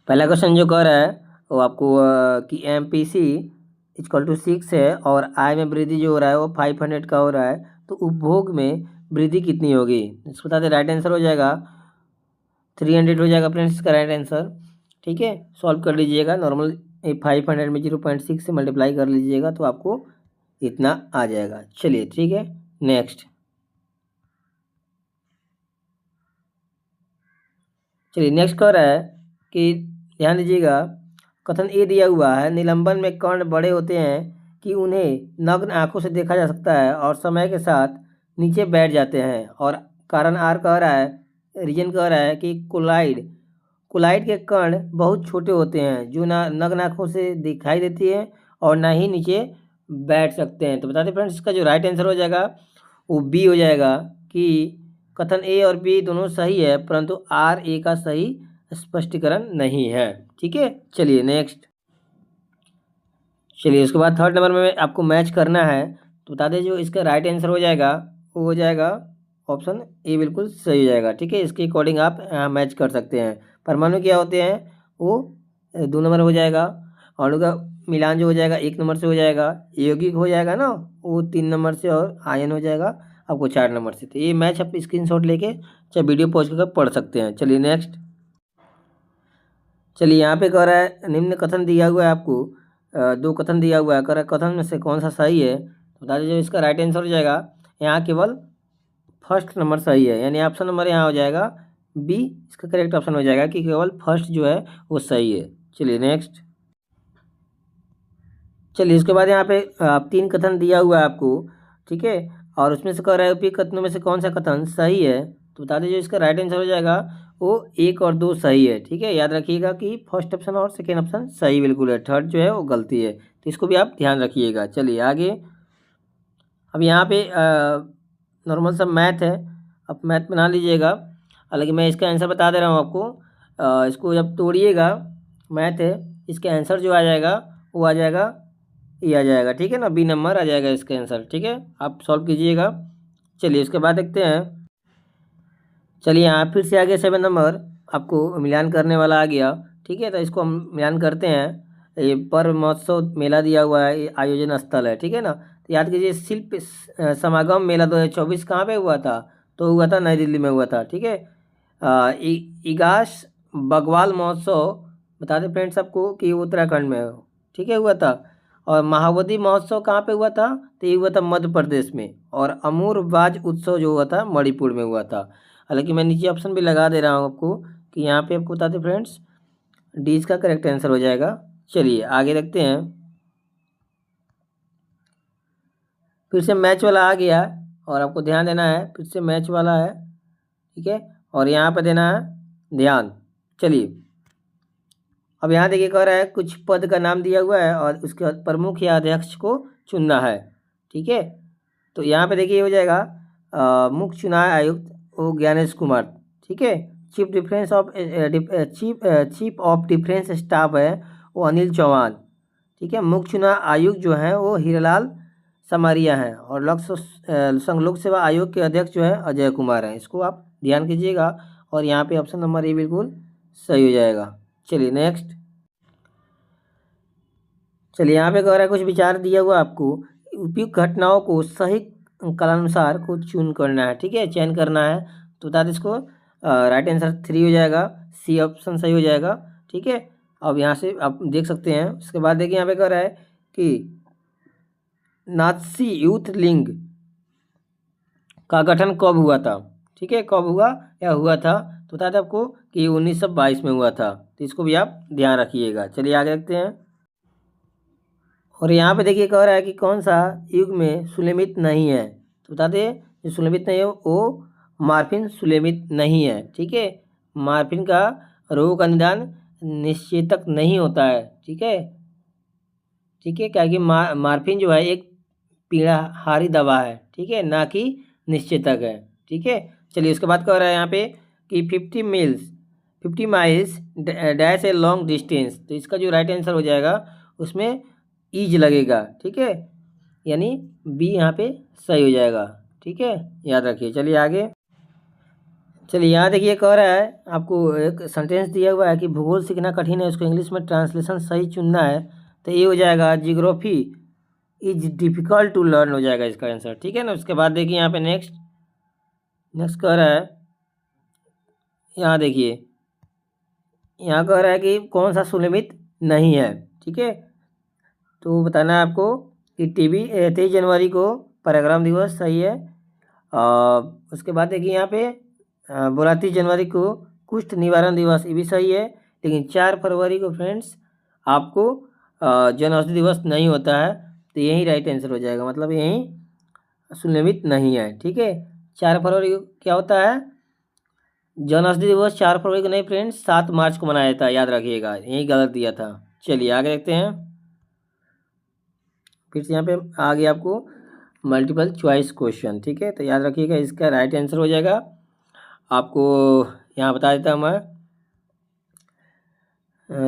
पहला क्वेश्चन जो कह रहा है वो आपको कि MPC इक्वल टू 6 है और आय में वृद्धि जो हो रहा है वो 500 का हो रहा है, तो उपभोग में वृद्धि कितनी होगी। इसको बता दें, राइट आंसर हो जाएगा 300 हो जाएगा फ्रेंड्स इसका राइट आंसर। ठीक है, सॉल्व कर लीजिएगा, नॉर्मल 500 में 0.6 से मल्टीप्लाई कर लीजिएगा तो आपको इतना आ जाएगा। चलिए ठीक है, नेक्स्ट। चलिए नेक्स्ट कह रहा है कि ध्यान दीजिएगा, कथन ए दिया हुआ है, निलंबन में कर्ण बड़े होते हैं कि उन्हें नग्न आंखों से देखा जा सकता है और समय के साथ नीचे बैठ जाते हैं। और कारण आर कह रहा है, रीजन कह रहा है कि कुलाइड के कण बहुत छोटे होते हैं जो ना नग्न आंखों से दिखाई देती है और ना ही नीचे बैठ सकते हैं। तो बताते फ्रेंड्स, इसका जो राइट आंसर हो जाएगा वो बी हो जाएगा कि कथन ए और बी दोनों सही है, परंतु आर ए का सही स्पष्टीकरण नहीं है। ठीक है, चलिए नेक्स्ट। चलिए उसके बाद थर्ड नंबर में आपको मैच करना है, तो बता दें जो इसका राइट आंसर हो जाएगा वो हो जाएगा ऑप्शन ए, बिल्कुल सही हो जाएगा। ठीक है, इसके अकॉर्डिंग आप मैच कर सकते हैं। परमाणु क्या होते हैं, वो 2 नंबर हो जाएगा, अणु का मिलान जो हो जाएगा 1 नंबर से हो जाएगा, यौगिक हो जाएगा ना वो 3 नंबर से, और आयन हो जाएगा आपको 4 नंबर से। तो ये मैच आप स्क्रीनशॉट लेके चाहे वीडियो पॉज करके पढ़ सकते हैं। चलिए नेक्स्ट। चलिए यहाँ पे कह रहा है निम्न कथन दिया हुआ है आपको, 2 कथन दिया हुआ है, कह रहा है कथन में से कौन सा सही है। तो बता दीजिए इसका राइट आंसर हो जाएगा, यहाँ केवल फर्स्ट नंबर सही है, यानी ऑप्शन नंबर यहाँ हो जाएगा बी, इसका करेक्ट ऑप्शन हो जाएगा कि केवल फर्स्ट जो है वो सही है। चलिए नेक्स्ट। चलिए इसके बाद यहाँ पे 3 कथन दिया हुआ है आपको। ठीक है, और उसमें से कह रहा है उपयुक्त कथनों में से कौन सा कथन सही है। तो बता दीजिए इसका राइट आंसर हो जाएगा वो 1 और 2 सही है। ठीक है, याद रखिएगा कि फर्स्ट ऑप्शन और सेकेंड ऑप्शन सही बिल्कुल है, थर्ड जो है वो गलती है, तो इसको भी आप ध्यान रखिएगा। चलिए आगे। अब यहाँ पे नॉर्मल सा मैथ है, आप मैथ बना लीजिएगा, हालांकि मैं इसका आंसर बता दे रहा हूँ आपको। इसको जब तोड़िएगा, मैथ है, इसका आंसर जो आ जाएगा वो आ जाएगा, ये आ जाएगा। ठीक है ना, बी नंबर आ जाएगा इसका आंसर। ठीक है, आप सॉल्व कीजिएगा। चलिए उसके बाद देखते हैं। चलिए यहाँ फिर से आगे 7 नंबर आपको मिलान करने वाला आ गया। ठीक है, तो इसको हम मिलान करते हैं। ये पर्व महोत्सव मेला दिया हुआ है, ये आयोजन स्थल है। ठीक है ना, तो याद कीजिए शिल्प समागम मेला 2024 कहाँ पे हुआ था, तो हुआ था नई दिल्ली में हुआ था। ठीक है, इगास बगवाल महोत्सव बता दें फ्रेंड्स आपको कि उत्तराखंड में ठीक है हुआ था। और महाबोधि महोत्सव कहाँ पे हुआ था, तो ये हुआ था मध्य प्रदेश में। और अमूर बाज उत्सव जो हुआ था मणिपुर में हुआ था। हालांकि मैं नीचे ऑप्शन भी लगा दे रहा हूँ आपको कि यहाँ पे आपको बताते फ्रेंड्स डी इसका करेक्ट आंसर हो जाएगा। चलिए आगे देखते हैं। फिर से मैच वाला आ गया और आपको ध्यान देना है, फिर से मैच वाला है। ठीक है, और यहाँ पे देना है ध्यान। चलिए अब यहाँ देखिए कह रहा है कुछ पद का नाम दिया हुआ है और उसके बाद प्रमुख या अध्यक्ष को चुनना है। ठीक है, तो यहाँ पे देखिए हो जाएगा मुख्य चुनाव आयुक्त वो ज्ञानेश कुमार। ठीक है, चीफ ऑफ डिफेंस स्टाफ है वो अनिल चौहान। ठीक है, मुख्य चुनाव आयुक्त जो है वो हीरालाल समारिया हैं। और लोक सेवा आयोग के अध्यक्ष जो है अजय कुमार हैं। इसको आप ध्यान कीजिएगा और यहाँ पे ऑप्शन नंबर ए बिल्कुल सही हो जाएगा। चलिए नेक्स्ट। चलिए यहाँ पे कह रहा है कुछ विचार दिया हुआ आपको, उपयुक्त घटनाओं को सही कालानुसार को चुन करना है। ठीक है, चयन करना है, तो बता दें इसको राइट आंसर 3 हो जाएगा, सी ऑप्शन सही हो जाएगा। ठीक है, अब यहाँ से आप देख सकते हैं। उसके बाद देखिए यहाँ पे कह रहा है कि नात्सी यूथ लीग का गठन कब हुआ था। ठीक है, कब हुआ या हुआ था, तो बता दें आपको कि 1922 में हुआ था, तो इसको भी आप ध्यान रखिएगा। चलिए आगे देखते हैं। और यहाँ पे देखिए कह रहा है कि कौन सा युग में सुलेमित नहीं है, तो बता दें जो सुलेमित नहीं है वो मार्फिन सुलेमित नहीं है। ठीक है, मार्फिन का रोग का निदान निश्चेतक नहीं होता है। ठीक है, ठीक है, क्या कि मार्फिन जो है एक पीड़ाहारी दवा है। ठीक है, ना कि निश्चेतक है। ठीक है, चलिए उसके बाद कह रहा है यहाँ पे कि 50 miles dash a long distance, तो इसका जो राइट आंसर हो जाएगा उसमें ईज लगेगा। ठीक है, यानी बी यहाँ पे सही हो जाएगा। ठीक है, याद रखिए। चलिए आगे। चलिए यहाँ देखिए कह रहा है आपको एक सेंटेंस दिया हुआ है कि भूगोल सीखना कठिन है, उसको इंग्लिश में ट्रांसलेशन सही चुनना है। तो ये हो जाएगा geography is difficult to learn हो जाएगा इसका आंसर, ठीक है ना। उसके बाद देखिए यहाँ पे नेक्स्ट कह रहा है, यहाँ देखिए यहाँ कह रहा है कि कौन सा सुनियमित नहीं है, ठीक है। तो बताना है आपको कि 23 जनवरी को पराक्रम दिवस सही है। उसके बाद देखिए यहाँ पे बोला 30 जनवरी को कुष्ठ निवारण दिवस, ये भी सही है। लेकिन 4 फरवरी को फ्रेंड्स आपको जन औषधि दिवस नहीं होता है, तो यही राइट आंसर हो जाएगा, मतलब यही सुनियमित नहीं है, ठीक है। 4 फरवरी को क्या होता है, जन औषधि दिवस 4 फरवरी को नहीं फ्रेंड्स, 7 मार्च को मनाया जाता है, याद रखिएगा, यही गलत दिया था। चलिए आगे देखते हैं। फिर से यहाँ पे आ गया आपको मल्टीपल चॉइस क्वेश्चन, ठीक है। तो याद रखिएगा इसका राइट आंसर हो जाएगा आपको, यहाँ बता देता हूँ मैं,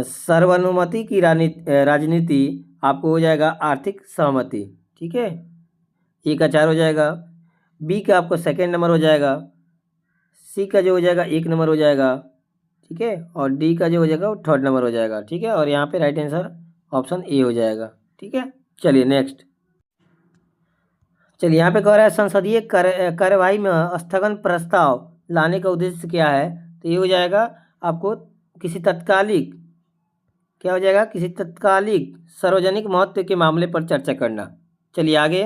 सर्वानुमति की राजनीति आपको हो जाएगा आर्थिक सहमति, ठीक है। ए का 4 हो जाएगा, बी का आपको सेकेंड नंबर हो जाएगा, सी का जो हो जाएगा 1 नंबर हो जाएगा, ठीक है, और डी का जो हो जाएगा वो 3rd नंबर हो जाएगा, ठीक है। और यहाँ पे राइट आंसर ऑप्शन ए हो जाएगा, ठीक है। चलिए नेक्स्ट, चलिए यहाँ पे कह रहा है संसदीय कार्यवाही में स्थगन प्रस्ताव लाने का उद्देश्य क्या है। तो ये हो जाएगा आपको किसी तत्कालिक, क्या हो जाएगा, किसी तत्कालिक सार्वजनिक महत्व के मामले पर चर्चा करना। चलिए आगे,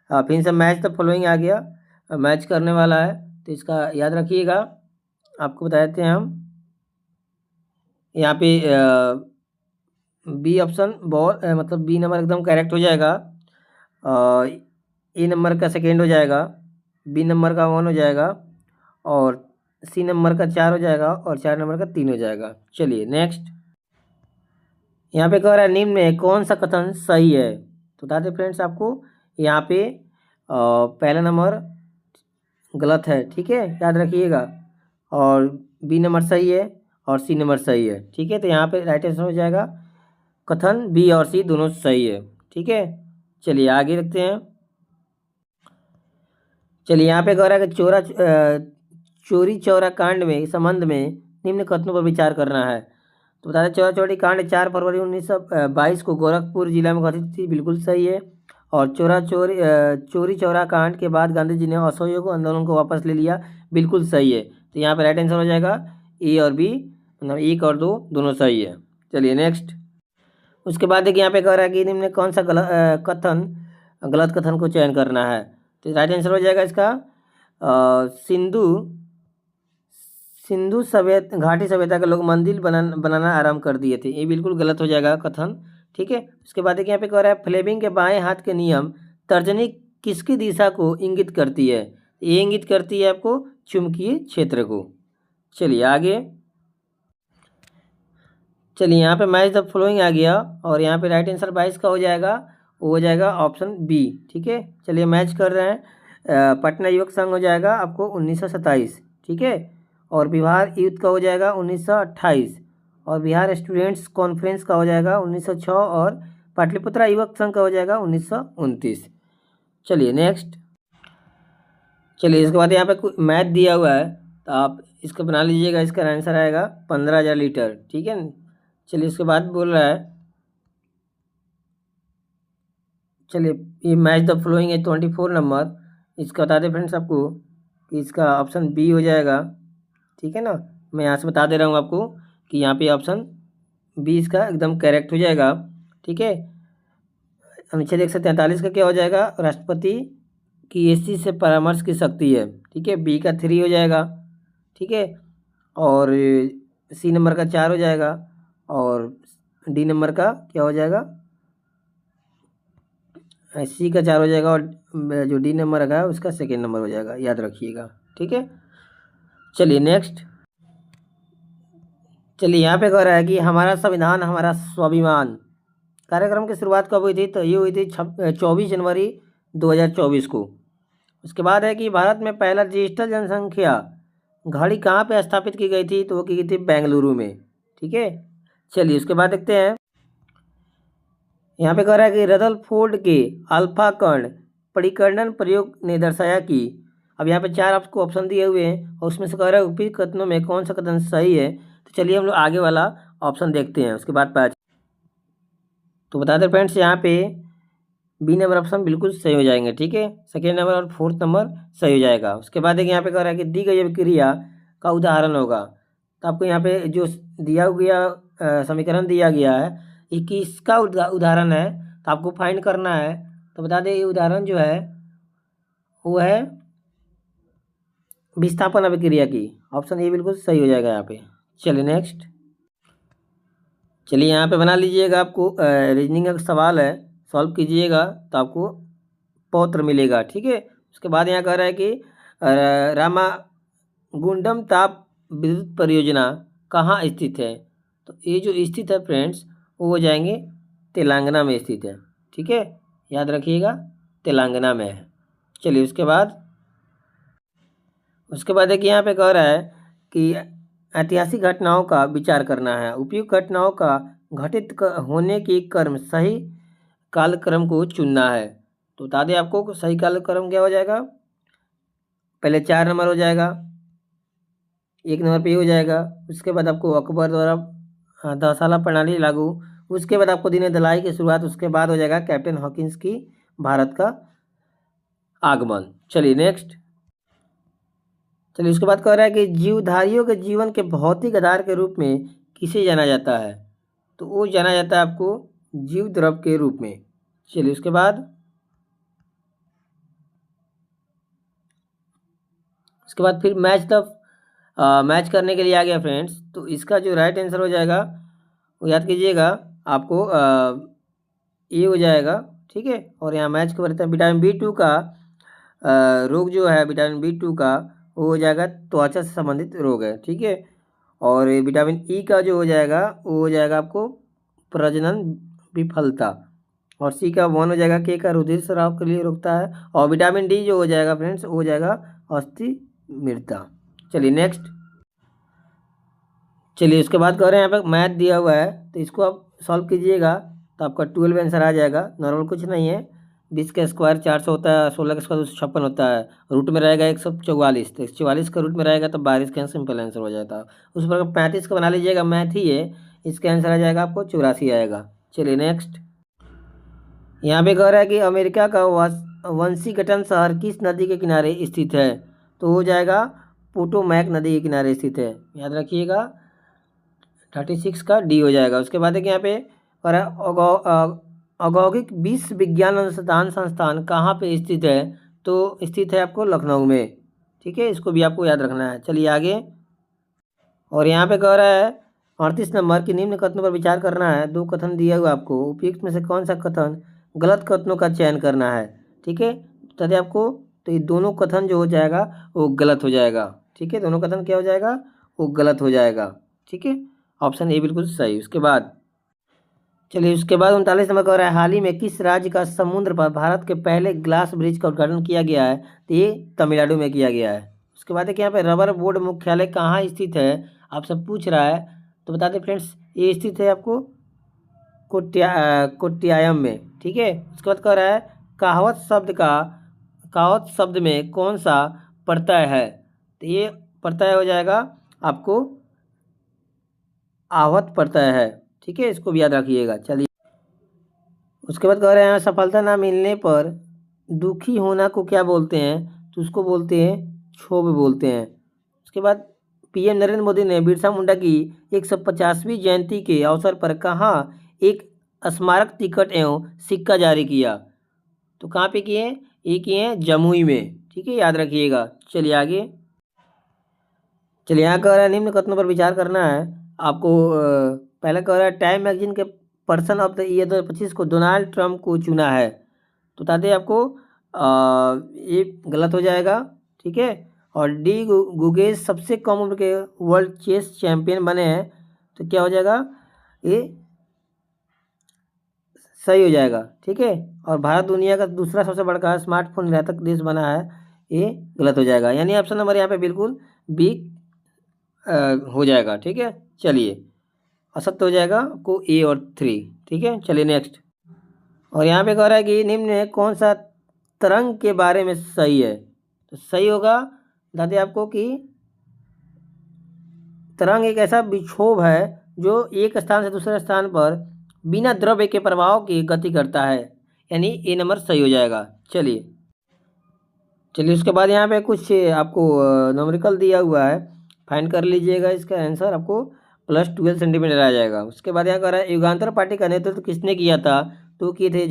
फिर से मैच द फॉलोइंग आ गया, मैच करने वाला है, तो इसका याद रखिएगा। आपको बता देते हैं हम यहाँ पे बी ऑप्शन बॉल, मतलब बी नंबर एकदम करेक्ट हो जाएगा, ए नंबर का सेकेंड हो जाएगा, बी नंबर का 1 हो जाएगा, और सी नंबर का 4 हो जाएगा, और 4 नंबर का 3 हो जाएगा। चलिए नेक्स्ट, यहाँ पे कह रहा है निम्न में कौन सा कथन सही है। तो बता दें फ्रेंड्स आपको, यहाँ पे पहला नंबर गलत है, ठीक है, याद रखिएगा, और बी नंबर सही है, और सी नंबर सही है, ठीक है। तो यहाँ पे राइट आंसर हो जाएगा कथन बी और सी दोनों सही है, ठीक है। चलिए आगे रखते हैं। चलिए यहाँ पे कह रहा है कि चोरी चौरा कांड में संबंध में निम्न कथनों पर विचार करना है। तो बता दें चौरा चौरी कांड 4 फरवरी 1922 को गोरखपुर जिला में घटित थी, बिल्कुल सही है। और चोरी चौरा कांड के बाद गांधी जी ने असहयोग आंदोलन को वापस ले लिया, बिल्कुल सही है। तो यहाँ पे राइट आंसर हो जाएगा ए और बी, मतलब 1 और 2 दोनों सही है। चलिए नेक्स्ट, उसके बाद देखिए यहाँ पे कह रहा है कि निम्न कौन सा गलत कथन को चयन करना है। तो राइट आंसर हो जाएगा इसका सिंधु सभ्यता घाटी सभ्यता के लोग मंदिर बनाना आरंभ कर दिए थे, ये बिल्कुल गलत हो जाएगा कथन, ठीक है। उसके बाद देखिए यहाँ पे कह रहा है फ्लेमिंग के बाएं हाथ के नियम तर्जनी किसकी दिशा को इंगित करती है। ये इंगित करती है आपको चुंबकीय क्षेत्र को। चलिए आगे, चलिए यहाँ पे मैच द फॉलोइंग आ गया, और यहाँ पे राइट आंसर 22 का हो जाएगा, वो हो जाएगा ऑप्शन बी, ठीक है। चलिए मैच कर रहे हैं, पटना युवक संघ हो जाएगा आपको 1927, ठीक है, और बिहार यूथ का हो जाएगा 1928, और बिहार स्टूडेंट्स कॉन्फ्रेंस का हो जाएगा 1906, और पाटलिपुत्रा युवक संघ का हो जाएगा 1929। चलिए नेक्स्ट, चलिए इसके बाद यहाँ पे मैथ दिया हुआ है, तो आप इसको बना लीजिएगा, इसका आंसर आएगा 15,000 लीटर, ठीक है। चलिए इसके बाद बोल रहा है, चलिए ये मैच द फ्लोइंग है 24 नंबर, इसका बता दें फ्रेंड्स आपको कि इसका ऑप्शन बी हो जाएगा, ठीक है ना। मैं यहाँ से बता दे रहा हूँ आपको कि यहाँ पे ऑप्शन बी इसका एकदम करेक्ट हो जाएगा, ठीक है। अनुच्छेद 143 का क्या हो जाएगा, राष्ट्रपति की एसी से परामर्श की शक्ति है, ठीक है, बी का 3 हो जाएगा, ठीक है, और सी नंबर का 4 हो जाएगा, और डी नंबर का क्या हो जाएगा, सी का 4 हो जाएगा, और जो डी नंबर का है उसका सेकेंड नंबर हो जाएगा, याद रखिएगा, ठीक है। चलिए नेक्स्ट, चलिए यहाँ पे कह रहा है कि हमारा संविधान हमारा स्वाभिमान कार्यक्रम की शुरुआत कब हुई थी। तो ये हुई थी 24 जनवरी 2024 को। उसके बाद है कि भारत में पहला डिजिटल जनसंख्या घड़ी कहाँ पे स्थापित की गई थी। तो वो की गई थी बेंगलुरु में, ठीक है। चलिए उसके बाद देखते हैं, यहाँ पे कह रहा है कि रदरफोर्ड के अल्फा कण परिकर्णन प्रयोग ने दर्शाया कि अब यहाँ पे 4 आपको ऑप्शन दिए हुए हैं और उसमें से कह रहा है उपयुक्त कथनों में कौन सा कथन सही है। तो चलिए हम लोग आगे वाला ऑप्शन देखते हैं, उसके बाद पाँच। तो बता दें फ्रेंड्स, यहाँ पे बी नंबर ऑप्शन बिल्कुल सही हो जाएंगे, ठीक है। सेकेंड नंबर और फोर्थ नंबर सही हो जाएगा। उसके बाद एक यहाँ पे कह रहा है कि दी गई अभिक्रिया का उदाहरण होगा। तो आपको यहाँ पे जो दिया गया समीकरण दिया गया है ये किसका उदाहरण है, तो आपको फाइंड करना है। तो बता दें ये उदाहरण जो है वो है विस्थापन अभिक्रिया की। ऑप्शन ए बिल्कुल सही हो जाएगा यहाँ पे। चलिए नेक्स्ट। चलिए यहाँ पे बना लीजिएगा, आपको रीजनिंग का सवाल है, सॉल्व कीजिएगा तो आपको पौत्र मिलेगा, ठीक है। उसके बाद यहाँ कह रहा है कि रामागुंडम ताप विद्युत परियोजना कहाँ स्थित है। तो ये जो स्थित है फ्रेंड्स वो हो जाएंगे तेलंगाना में स्थित है, ठीक है, याद रखिएगा तेलंगाना में है। चलिए उसके बाद एक यहाँ पे कह रहा है कि ऐतिहासिक घटनाओं का विचार करना है। उपयुक्त घटनाओं का घटित होने की क्रम सही कालक्रम को चुनना है। तो बता दें आपको सही कालक्रम क्या हो जाएगा। पहले 4 नंबर हो जाएगा, 1 नंबर पे हो जाएगा। उसके बाद आपको अकबर द्वारा दसाला प्रणाली लागू। उसके बाद आपको दीन दलाई की शुरुआत। उसके बाद हो जाएगा कैप्टन हॉकिंस की भारत का आगमन। चलिए नेक्स्ट। चलिए उसके बाद कह रहा है कि जीवधारियों के जीवन के भौतिक आधार के रूप में किसे जाना जाता है। तो वो जाना जाता है आपको जीव द्रव के रूप में। चलिए उसके बाद फिर मैच करने के लिए आ गया फ्रेंड्स। तो इसका जो राइट आंसर हो जाएगा वो याद कीजिएगा आपको ये हो जाएगा, ठीक है। और यहाँ मैच के बताते हैं विटामिन B2 का रोग जो है, विटामिन B2 का वो हो जाएगा त्वचा से संबंधित रोग है, ठीक है। और विटामिन ई का जो हो जाएगा वो हो जाएगा आपको प्रजनन विफलता। और सी का 1 हो जाएगा के का रुधिर स्राव के लिए रोकता है। और विटामिन डी जो हो जाएगा फ्रेंड्स वो हो जाएगा अस्थि मृदा। चलिए नेक्स्ट। चलिए उसके बाद कह रहे हैं यहाँ पे मैथ दिया हुआ है, तो इसको आप सॉल्व कीजिएगा तो आपका 12 आंसर आ जाएगा। नॉर्मल कुछ नहीं है, 20 का स्क्वायर 400 होता है, 16 का स्क्वायर 256 होता है, रूट में रहेगा 144। तो 44 का रूट में रहेगा तो 22 का सिंपल आंसर हो जाता है। उस पर 35 का बना लीजिएगा, मैथ ही है, इसका आंसर आ जाएगा आपको 84 आएगा। चलिए नेक्स्ट। यहाँ पे कह रहा है कि अमेरिका का वंशीगटन शहर किस नदी के किनारे स्थित है। तो हो जाएगा पोटोमैक नदी के किनारे स्थित है, याद रखिएगा 36 का डी हो जाएगा। उसके बाद एक यहाँ पे कह रहा है औद्योगिक विश्व विज्ञान अनुसंधान संस्थान कहाँ पे स्थित है। तो स्थित है आपको लखनऊ में, ठीक है, इसको भी आपको याद रखना है। चलिए आगे। और यहाँ पे कह रहा है 38 नंबर की निम्न कथनों पर विचार करना है। 2 कथन दिया हुआ आपको, उपयुक्त में से कौन सा कथन गलत कथनों का चयन करना है, ठीक है। तभी आपको तो ये दोनों कथन जो हो जाएगा वो गलत हो जाएगा, ठीक है। दोनों कथन क्या हो जाएगा, वो गलत हो जाएगा, ठीक है। ऑप्शन ए बिल्कुल सही। उसके बाद चलिए उसके बाद 39 नंबर कह रहा है हाल ही में किस राज्य का समुद्र पर भारत के पहले ग्लास ब्रिज का उद्घाटन किया गया है। तो ये तमिलनाडु में किया गया है। उसके बाद एक यहाँ पे रबर बोर्ड मुख्यालय कहाँ स्थित है, आपसे पूछ रहा है। तो बता दें फ्रेंड्स ये स्थित है आपको कोट्यायम में, ठीक है। उसके बाद कह रहा है कहावत शब्द में कौन सा प्रत्यय है। तो ये प्रत्यय हो जाएगा आपको आवत प्रत्यय है, ठीक है, इसको भी याद रखिएगा। चलिए उसके बाद कह रहे हैं सफलता ना मिलने पर दुखी होना को क्या बोलते हैं। तो उसको बोलते हैं क्षोभ बोलते हैं। उसके बाद पीएम नरेंद्र मोदी ने बिरसा मुंडा की 150वीं जयंती के अवसर पर कहाँ एक स्मारक टिकट एवं सिक्का जारी किया। तो कहाँ पे किए हैं, ये किए हैं जमुई में, ठीक है, याद रखिएगा। चलिए आगे। चलिए यहाँ कह रहा है निम्न कथनों पर विचार करना है आपको। पहले कह रहा है टाइम मैगजीन के पर्सन ऑफ द ईयर 2025 को डोनाल्ड ट्रंप को चुना है। तो बता दें आपको ये गलत हो जाएगा, ठीक है। और डी गुगेज सबसे कम उम्र के वर्ल्ड चेस चैंपियन बने हैं। तो क्या हो जाएगा, ये सही हो जाएगा, ठीक है। और भारत दुनिया का दूसरा सबसे बड़ा स्मार्टफोन निर्यातक देश बना है, ये गलत हो जाएगा। यानी ऑप्शन नंबर यहाँ पे बिल्कुल बी हो जाएगा, ठीक है। चलिए असत्य हो जाएगा आपको ए और 3, ठीक है। चलिए नेक्स्ट। और यहाँ पे कह रहा है कि निम्न में कौन सा तरंग के बारे में सही है। तो सही होगा बता दें आपको कि तरंग एक ऐसा विक्षोभ है जो एक स्थान से दूसरे स्थान पर बिना द्रव्य के प्रभाव की गति करता है, यानी ए नंबर सही हो जाएगा। चलिए उसके बाद यहाँ पे कुछ आपको न्यूमेरिकल दिया हुआ है, फाइंड कर लीजिएगा। इसका आंसर आपको +12 सेंटीमीटर आ जाएगा। उसके बाद यहाँ कह रहा है युगांतर पार्टी का नेतृत्व किसने किया था? तो किए थे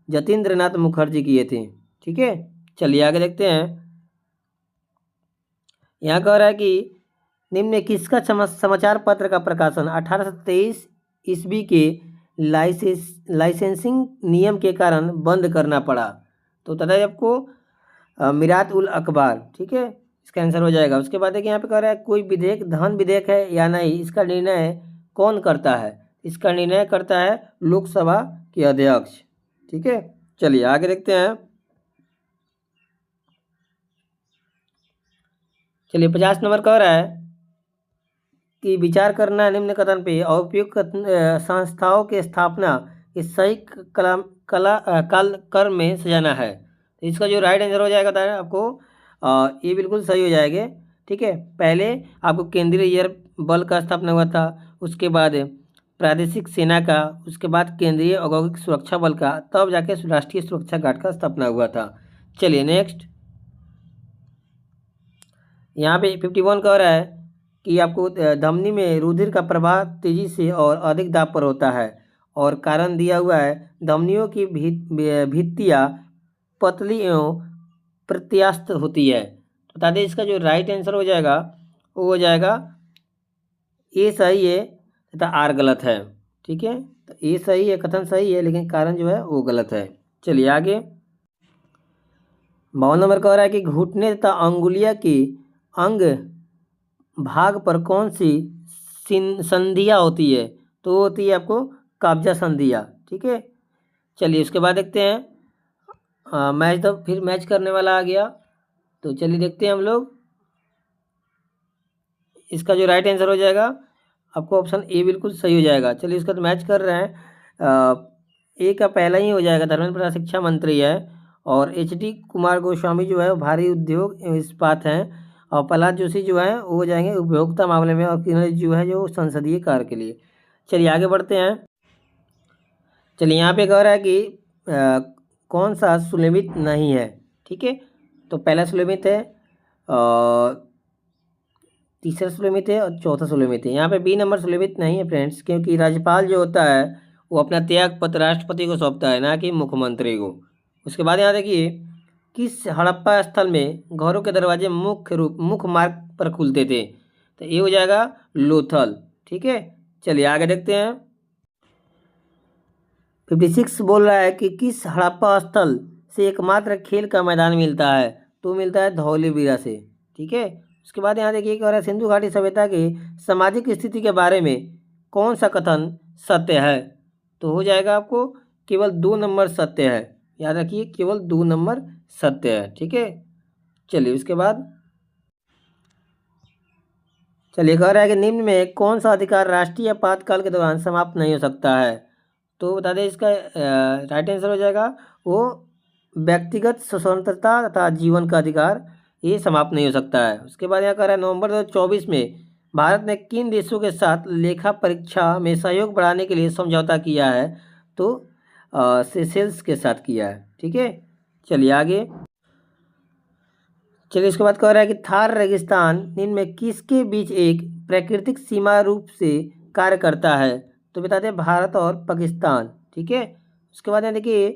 जतींद्र नाथ मुखर्जी किए थे। ठीक है, चलिए आगे देखते हैं। यहाँ कह रहा है कि निम्न में किसका समाचार पत्र का प्रकाशन 1823 ईस्वी के लाइसेंसिंग नियम के कारण बंद करना पड़ा? तो बता दें आपको मिरात उल अखबार। ठीक है, इसका आंसर हो जाएगा। उसके बाद देखिए यहाँ पे कह रहा है कोई विधेयक धन विधेयक है या नहीं, इसका निर्णय कौन करता है? इसका निर्णय करता है लोकसभा के अध्यक्ष। ठीक है, चलिए आगे देखते हैं। चलिए 50 नंबर कह रहा है कि विचार करना निम्न कथन पे औपयोगिक संस्थाओं की स्थापना इस सही काल में सजाना है। तो इसका जो राइट आंसर हो जाएगा था आपको ये बिल्कुल सही हो जाएगा। ठीक है, पहले आपको केंद्रीय एयर बल का स्थापना हुआ था, उसके बाद प्रादेशिक सेना का, उसके बाद केंद्रीय औद्योगिक सुरक्षा बल का, तब जाके राष्ट्रीय सुरक्षा गार्ड का स्थापना हुआ था। चलिए नेक्स्ट, यहाँ पे 51 कह रहा है कि आपको धमनी में रुधिर का प्रवाह तेजी से और अधिक दाब पर होता है, और कारण दिया हुआ है धमनियों की भित्तियाँ पतली एवं प्रत्यास्थ होती है। तो बता दें इसका जो राइट आंसर हो जाएगा वो हो जाएगा ए सही है तथा आर गलत है। ठीक है, तो ए सही है, कथन सही है, लेकिन कारण जो है वो गलत है। चलिए आगे 52 नंबर कह रहा है कि घुटने तथा अंगुलिया की अंग भाग पर कौन सी संधियाँ होती है? तो होती है आपको कब्जा संधियाँ। ठीक है, चलिए उसके बाद देखते हैं मैच, तो फिर मैच करने वाला आ गया। तो चलिए देखते हैं हम लोग, इसका जो राइट आंसर हो जाएगा आपको ऑप्शन ए बिल्कुल सही हो जाएगा। चलिए इसका तो मैच कर रहे हैं, ए का पहला ही हो जाएगा, धर्मेंद्र प्रधान शिक्षा मंत्री है, और एच.डी. कुमार गोस्वामी जो है वो भारी उद्योग इस्पात हैं, और प्रहलाद जोशी जो है वो हो जाएंगे उपभोक्ता मामले में, और किरण रिजिजू है जो संसदीय कार्य के लिए। चलिए आगे बढ़ते हैं। चलिए यहाँ पे कह रहा है कि कौन सा सुलभित नहीं है? ठीक है, तो पहला सुलभित है, तीसरा सुलभित है, और चौथा सुलभित है। यहाँ पे बी नंबर सुलभित नहीं है फ्रेंड्स, क्योंकि राज्यपाल जो होता है वो अपना त्याग पत्र राष्ट्रपति को सौंपता है, ना कि मुख्यमंत्री को। उसके बाद यहाँ देखिए किस हड़प्पा स्थल में घरों के दरवाजे मुख्य मार्ग पर खुलते थे? तो ये हो जाएगा लोथल। ठीक है, चलिए आगे देखते हैं। 56 बोल रहा है कि किस हड़प्पा स्थल से एकमात्र खेल का मैदान मिलता है? तो मिलता है धौलीवीरा से। ठीक है, उसके बाद यहाँ देखिए कह रहा है सिंधु घाटी सभ्यता की सामाजिक स्थिति के बारे में कौन सा कथन सत्य है? तो हो जाएगा आपको केवल 2 नंबर सत्य है, याद रखिए केवल 2 नंबर सत्य है। ठीक है, चलिए उसके बाद चलिए कह रहा है कि निम्न में कौन सा अधिकार राष्ट्रीय आपातकाल के दौरान समाप्त नहीं हो सकता है? तो बता दें इसका राइट आंसर हो जाएगा वो व्यक्तिगत स्वतंत्रता तथा जीवन का अधिकार, ये समाप्त नहीं हो सकता है। उसके बाद यहाँ कह रहा है नवंबर 2024 में भारत ने किन देशों के साथ लेखा परीक्षा में सहयोग बढ़ाने के लिए समझौता किया है? तो सेशेल्स के साथ किया है। ठीक है, चलिए आगे। चलिए इसके बाद कह रहा है कि थार रेगिस्तान निम्न में किसके बीच एक प्राकृतिक सीमा रूप से कार्य करता है? तो बता दें भारत और पाकिस्तान। ठीक है, उसके बाद यहाँ देखिए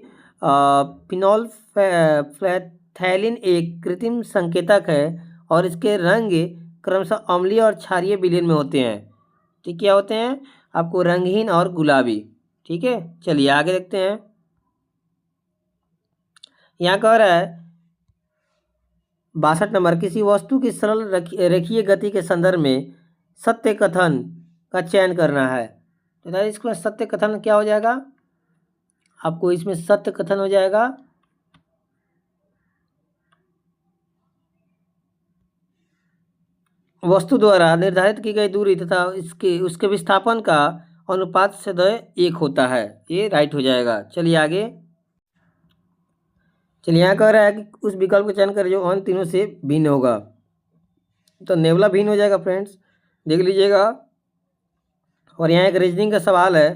फिनोल्फथैलीन एक कृत्रिम संकेतक है, और इसके रंग क्रमशः अम्लीय और क्षारीय विलयन में होते हैं। ठीक, क्या होते हैं आपको? रंगहीन और गुलाबी। ठीक है, चलिए आगे देखते हैं। यहाँ कह रहा है 62 नंबर किसी वस्तु की सरल रेखीय गति के संदर्भ में सत्य कथन का चयन करना है। तो इसमें सत्य कथन क्या हो जाएगा आपको? इसमें सत्य कथन हो जाएगा वस्तु द्वारा निर्धारित की गई दूरी तथा उसके विस्थापन का अनुपात सदैव 1 होता है। ये राइट हो जाएगा। चलिए आगे। चलिए यहाँ कह रहा है कि उस विकल्प का चयन करें जो अन्य तीनों से भिन्न होगा। तो नेवला भिन्न हो जाएगा फ्रेंड्स, देख लीजिएगा। और यहाँ एक रीजनिंग का सवाल है,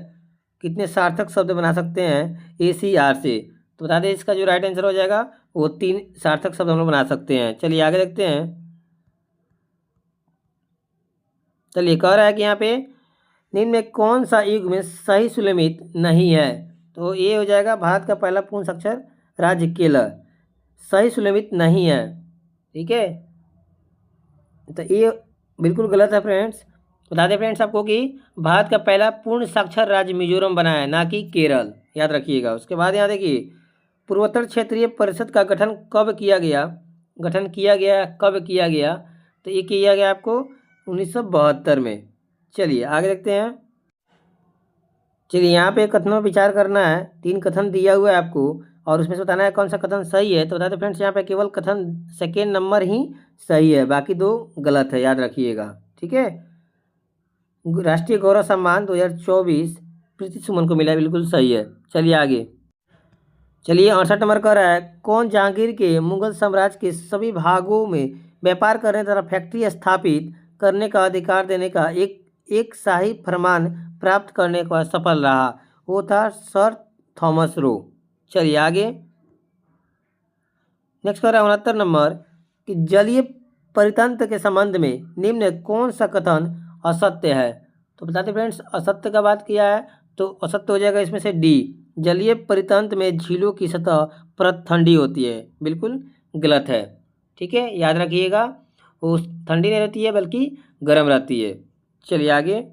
कितने सार्थक शब्द बना सकते हैं ACR से। तो बता दें इसका जो राइट आंसर हो जाएगा वो 3 सार्थक शब्द हम लोग बना सकते हैं। चलिए आगे देखते हैं। चलिए कह रहा है कि यहाँ पे निम्न में कौन सा युग में सही सुलेमित नहीं है। तो ये हो जाएगा भारत का पहला पूर्ण साक्षर राज्य केरल, सही सुलेमित नहीं है। ठीक है, तो ये बिल्कुल गलत है फ्रेंड्स। बता दें फ्रेंड्स आपको कि भारत का पहला पूर्ण साक्षर राज्य मिजोरम बना है, ना कि केरल, याद रखिएगा। उसके बाद यहाँ देखिए, पूर्वोत्तर क्षेत्रीय परिषद का गठन कब किया गया, कब किया गया। तो ये किया गया आपको 1972 में। चलिए आगे देखते हैं। चलिए यहाँ पे कथनों पर विचार करना है। 3 कथन दिया हुआ है आपको और उसमें से बताना है कौन सा कथन सही है। तो बताते फ्रेंड्स यहाँ पे केवल कथन सेकेंड नंबर ही सही है, बाकी 2 गलत है, याद रखिएगा। ठीक है, राष्ट्रीय गौरव सम्मान 2024 प्रीति सुमन को मिला, बिल्कुल सही है। चलिए आगे। चलिए 68 नंबर कह रहा है, कौन जहांगीर के मुगल साम्राज्य के सभी भागों में व्यापार करने तथा फैक्ट्री स्थापित करने का अधिकार देने का एक शाही फरमान प्राप्त करने का सफल रहा। वो था सर थॉमस रो। चलिए आगे। नेक्स्ट कह रहा है 69 नंबर कि जलीय परितंत्र के संबंध में निम्न कौन सा कथन असत्य है। तो बताते फ्रेंड्स, असत्य का बात किया है तो असत्य हो जाएगा इसमें से डी, जलीय परितंत्र में झीलों की सतह परत ठंडी होती है, बिल्कुल गलत है। ठीक है, याद रखिएगा, वो ठंडी नहीं रहती है बल्कि गर्म रहती है। चलिए आगे।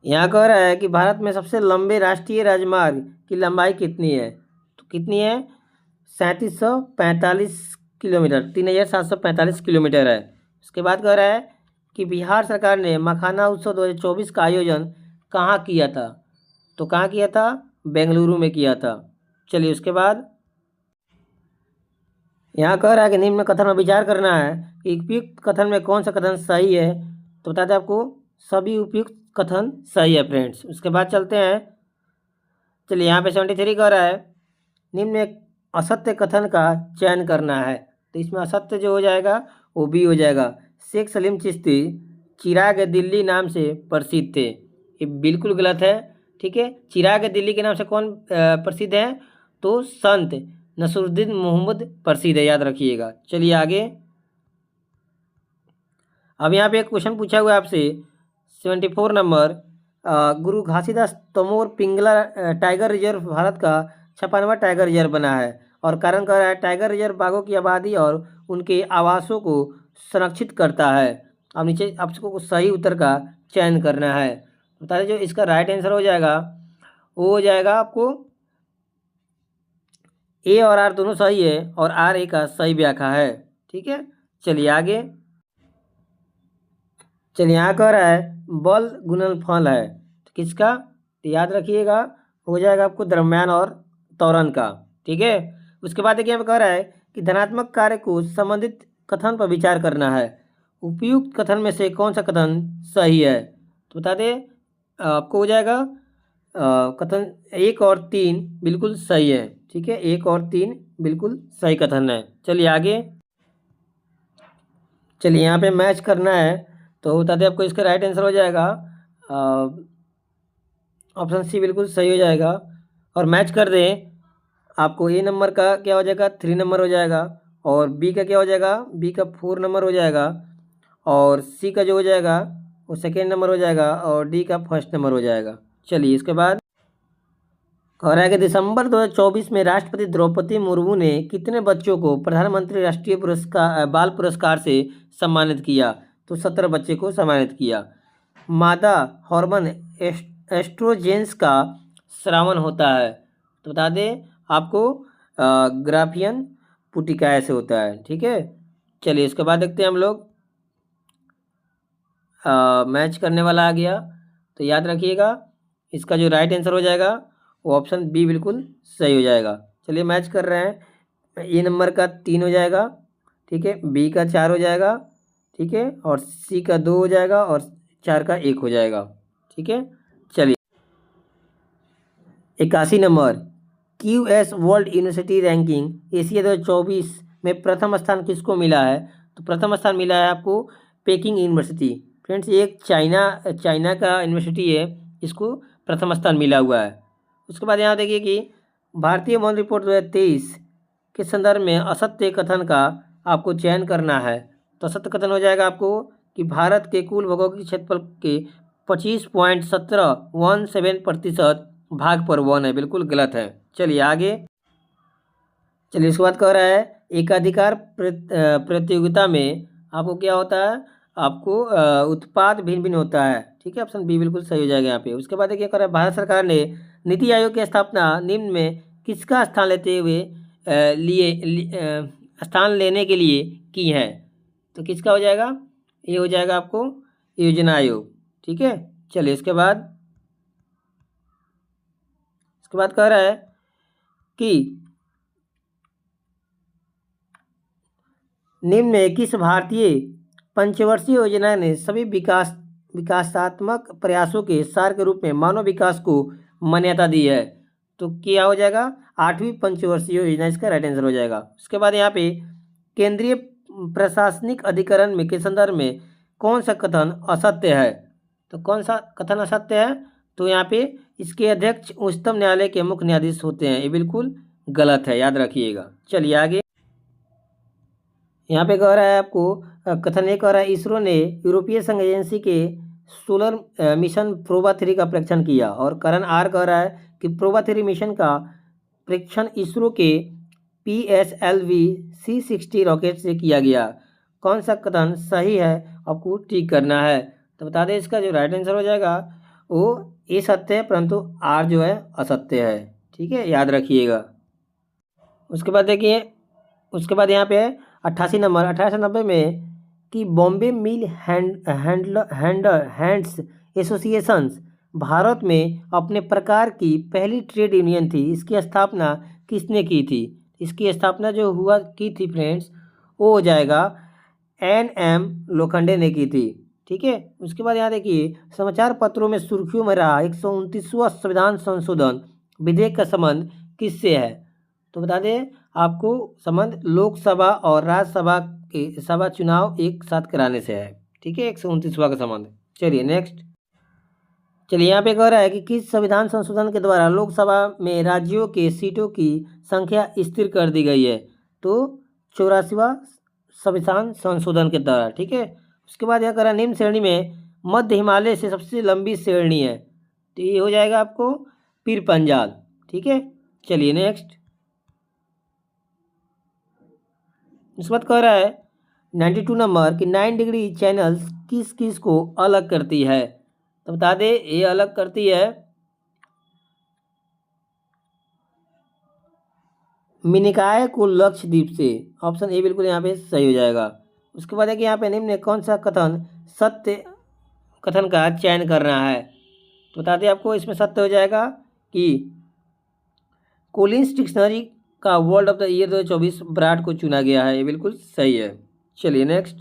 यहाँ कह रहा है कि भारत में सबसे लंबे राष्ट्रीय राजमार्ग की लंबाई कितनी है। तो कितनी है, 3745 किलोमीटर, 3745 किलोमीटर है। उसके बाद कह रहा है कि बिहार सरकार ने मखाना उत्सव 2024 का आयोजन कहाँ किया था। तो कहाँ किया था, बेंगलुरु में किया था। चलिए उसके बाद यहाँ कह रहा है कि निम्न कथन में विचार करना है कि उपयुक्त कथन में कौन सा कथन सही है। तो बता दें आपको सभी उपयुक्त कथन सही है फ्रेंड्स। उसके बाद चलते हैं। चलिए यहाँ पे 73 कह रहा है, निम्न में असत्य कथन का चयन करना है। तो इसमें असत्य जो हो जाएगा वो भी हो जाएगा। शेख सलीम चिश्ती चिराग दिल्ली नाम से प्रसिद्ध थे, ये बिल्कुल गलत है। ठीक है, चिराग दिल्ली के नाम से कौन प्रसिद्ध है, तो संत नसरुद्दीन मोहम्मद प्रसिद्ध है, याद रखिएगा। चलिए आगे। अब यहाँ पे एक क्वेश्चन पूछा हुआ है आपसे 74 नंबर, गुरु घासीदास तोमर पिंगला टाइगर रिजर्व भारत का 56वां टाइगर रिजर्व बना है और कारण कह रहा है टाइगर रिजर्व बाघों की आबादी और उनके आवासों को संरक्षित करता है। अब नीचे आपको सही उत्तर का चयन करना है। बता दें जो इसका राइट आंसर हो जाएगा वो हो जाएगा आपको ए और आर दोनों सही है और आर ए का सही व्याख्या है। ठीक है, चलिए आगे। चलिए यहाँ कह रहा है बल गुणनफल है तो किसका, तो याद रखिएगा हो जाएगा आपको द्रव्यमान और त्वरण का। ठीक है, उसके बाद देखिए यहाँ पे कह रहा है कि धनात्मक कार्य को संबंधित कथन पर विचार करना है। उपयुक्त कथन में से कौन सा कथन सही है। तो बता दें आपको हो जाएगा कथन 1 और 3 बिल्कुल सही है। ठीक है, 1 और 3 बिल्कुल सही कथन है। चलिए आगे। चलिए यहाँ पे मैच करना है तो बता दें आपको इसका राइट आंसर हो जाएगा ऑप्शन सी बिल्कुल सही हो जाएगा। और मैच कर दें आपको ए नंबर का क्या हो जाएगा 3 नंबर हो जाएगा और बी का क्या हो जाएगा, बी का 4 नंबर हो जाएगा और सी का जो हो जाएगा वो सेकेंड नंबर हो जाएगा और डी का फर्स्ट नंबर हो जाएगा। चलिए इसके बाद कह रहा है कि दिसंबर 2024 में राष्ट्रपति द्रौपदी मुर्मू ने कितने बच्चों को प्रधानमंत्री राष्ट्रीय पुरस्कार बाल पुरस्कार से सम्मानित किया। तो 17 बच्चे को सम्मानित किया। मादा हार्मोन एस्ट्रोजेंस का स्रावन होता है। तो बता दें आपको ग्राफियन पुटिकाया से होता है। ठीक है, चलिए इसके बाद देखते हैं हम लोग। मैच करने वाला आ गया तो याद रखिएगा इसका जो राइट आंसर हो जाएगा वो ऑप्शन बी बिल्कुल सही हो जाएगा। चलिए मैच कर रहे हैं। ए नंबर का 3 हो जाएगा, ठीक है, बी का 4 हो जाएगा, ठीक है, और सी का 2 हो जाएगा और 4 का 1 हो जाएगा। ठीक है, चलिए 81 number, QS world university ranking Asia 2024 में प्रथम स्थान किसको मिला है? तो प्रथम स्थान मिला है आपको पेकिंग यूनिवर्सिटी। फ्रेंड्स ये एक चाइना का यूनिवर्सिटी है, इसको प्रथम स्थान मिला हुआ है। उसके बाद यहाँ देखिए कि भारतीय मौन रिपोर्ट 2023 के संदर्भ में असत्य कथन का आपको चयन करना है। तो असत्य कथन हो जाएगा आपको कि भारत के कुल भौगोलिक क्षेत्रफल के 25.1717% भाग पर वन है, बिल्कुल गलत है। चलिए आगे। चलिए इसके बाद कह रहा है एकाधिकार प्रतियोगिता में आपको क्या होता है? आपको उत्पाद भिन्न भिन्न होता है, ठीक है। ऑप्शन बी बिल्कुल सही हो जाएगा यहाँ पे। उसके बाद क्या कर रहा है, भारत सरकार ने नीति आयोग की स्थापना निम्न में किसका स्थान लेते हुए स्थान लेने के लिए की है? तो किसका हो जाएगा? ये हो जाएगा आपको योजना आयोग, ठीक है। चलिए इसके बाद कह रहा है कि निम्न में किस भारतीय पंचवर्षीय योजना ने सभी विकासात्मक प्रयासों के सार के रूप में मानव विकास को मान्यता दी है? तो क्या हो जाएगा? 8वीं पंचवर्षीय योजना इसका राइट आंसर हो जाएगा। उसके बाद यहाँ पे केंद्रीय प्रशासनिक अधिकरण में के संदर्भ में कौन सा कथन असत्य है? तो कौन सा कथन असत्य है? तो यहाँ पे इसके अध्यक्ष उच्चतम न्यायालय के मुख्य न्यायाधीश होते हैं, ये बिल्कुल गलत है, याद रखिएगा। चलिए आगे। यहाँ पे कह रहा है आपको कथन ये कह रहा है इसरो ने यूरोपीय संघ एजेंसी के सोलर मिशन प्रोबा 3 का परीक्षण किया। और करण आर कह रहा है कि प्रोबा 3 मिशन का परीक्षण इसरो के PSLV C60 रॉकेट से किया गया। कौन सा कथन सही है? आपको ठीक करना है। तो बता दें इसका जो राइट आंसर हो जाएगा वो ए सत्य है, परंतु आर जो है असत्य है, ठीक है, याद रखिएगा। उसके बाद देखिए, उसके बाद यहाँ पे 88 नंबर 1890 में कि बॉम्बे मिल हैंड्स एसोसिएशंस भारत में अपने प्रकार की पहली ट्रेड यूनियन थी। इसकी स्थापना किसने की थी? इसकी स्थापना जो की थी फ्रेंड्स, वो हो जाएगा NM लोखंडे ने की थी, ठीक है। उसके बाद यहाँ देखिए समाचार पत्रों में सुर्खियों में रहा 129वां संविधान संशोधन विधेयक का संबंध किससे है? तो बता दें आपको संबंध लोकसभा और राज्यसभा के सभा चुनाव एक साथ कराने से है, ठीक है, 129वां का संबंध। चलिए नेक्स्ट। चलिए यहाँ पे कह रहा है कि किस संविधान संशोधन के द्वारा लोकसभा में राज्यों के सीटों की संख्या स्थिर कर दी गई है? तो 84वां संविधान संशोधन के द्वारा, ठीक है। उसके बाद यह कह रहा है निम्न श्रेणी में मध्य हिमालय से सबसे लंबी श्रेणी है? तो ये हो जाएगा आपको पीर पंजाल, ठीक है। चलिए नेक्स्ट। इस बात कह रहा है 92 नंबर कि 9 डिग्री चैनल्स किस किस को अलग करती है? तो बता दे ये अलग करती है मिनिकॉय को लक्षद्वीप से। ऑप्शन ए बिल्कुल यहाँ पे सही हो जाएगा। उसके बाद है कि यहाँ पे निम्न में कौन सा कथन सत्य कथन का चयन करना है? तो बता दें आपको इसमें सत्य हो जाएगा कि कोलिंस डिक्शनरी का world of the year 2024 brat को चुना गया है, ये बिल्कुल सही है। चलिए नेक्स्ट।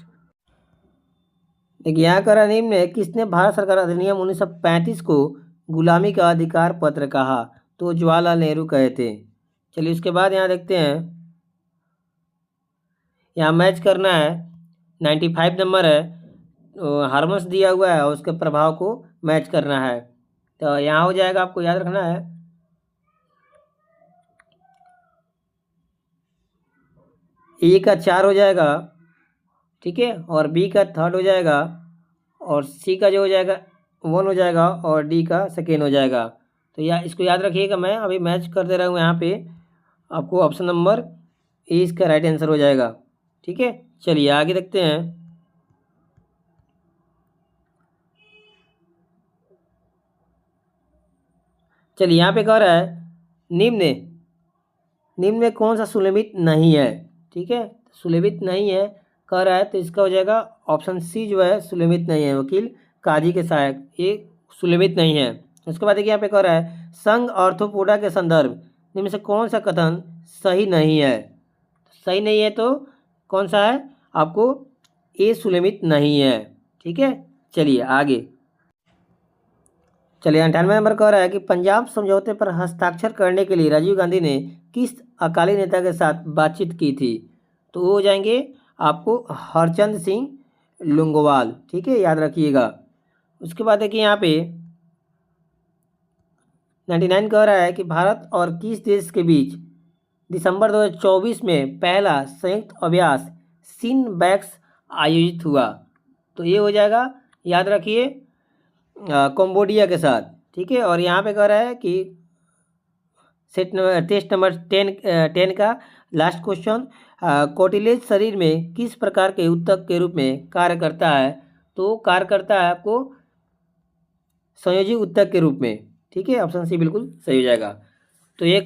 देखिए यहाँ करा निम्न में किसने भारत सरकार अधिनियम 1935 को गुलामी का अधिकार पत्र कहा? तो जवाहरलाल नेहरू कहे थे। चलिए उसके बाद यहाँ देखते हैं, यहाँ मैच करना है 95 नंबर है, हार्मोन्स दिया हुआ है और उसके प्रभाव को मैच करना है। तो यहाँ हो जाएगा, आपको याद रखना है ए का 4 हो जाएगा, ठीक है, और बी का 3rd हो जाएगा, और सी का जो हो जाएगा 1 हो जाएगा, और डी का 2nd हो जाएगा। तो इसको याद रखिएगा, मैं अभी मैच कर दे रहा हूँ यहाँ पे आपको। ऑप्शन नंबर ए इसका राइट आंसर हो जाएगा, ठीक है। चलिए आगे देखते हैं। चलिए यहाँ पे कह रहा है निम्न में कौन सा सुलभित नहीं है? ठीक है, सुलभित नहीं है कह रहा है, तो इसका हो जाएगा ऑप्शन सी जो है सुलभित नहीं है, वकील काजी के सहायक, ये सुलभित नहीं है। उसके बाद देखिए यहाँ पे कह रहा है संघ ऑर्थोपोडा के संदर्भ इनमें से कौन सा कथन सही नहीं है? सही नहीं है तो कौन सा है? आपको ए सुलभित नहीं है, ठीक है। चलिए आगे। चलिए 98 नंबर कह रहा है कि पंजाब समझौते पर हस्ताक्षर करने के लिए राजीव गांधी ने किस अकाली नेता के साथ बातचीत की थी? तो वो हो जाएंगे आपको हरचंद सिंह लुंगोवाल, ठीक है, याद रखिएगा। उसके बाद देखिए यहाँ पे 99 कह रहा है कि भारत और किस देश के बीच दिसंबर 2024 में पहला संयुक्त अभ्यास सिनबैक्स आयोजित हुआ? तो ये हो जाएगा, याद रखिए, कंबोडिया के साथ, ठीक है। और यहाँ पे कह रहा है कि टेस्ट नंबर 10 का लास्ट क्वेश्चन, कोटिलेज शरीर में किस प्रकार के ऊतक के रूप में कार्य करता है? तो कार्य करता है आपको संयोजी ऊतक के रूप में, ठीक है। ऑप्शन सी बिल्कुल सही हो जाएगा। तो ये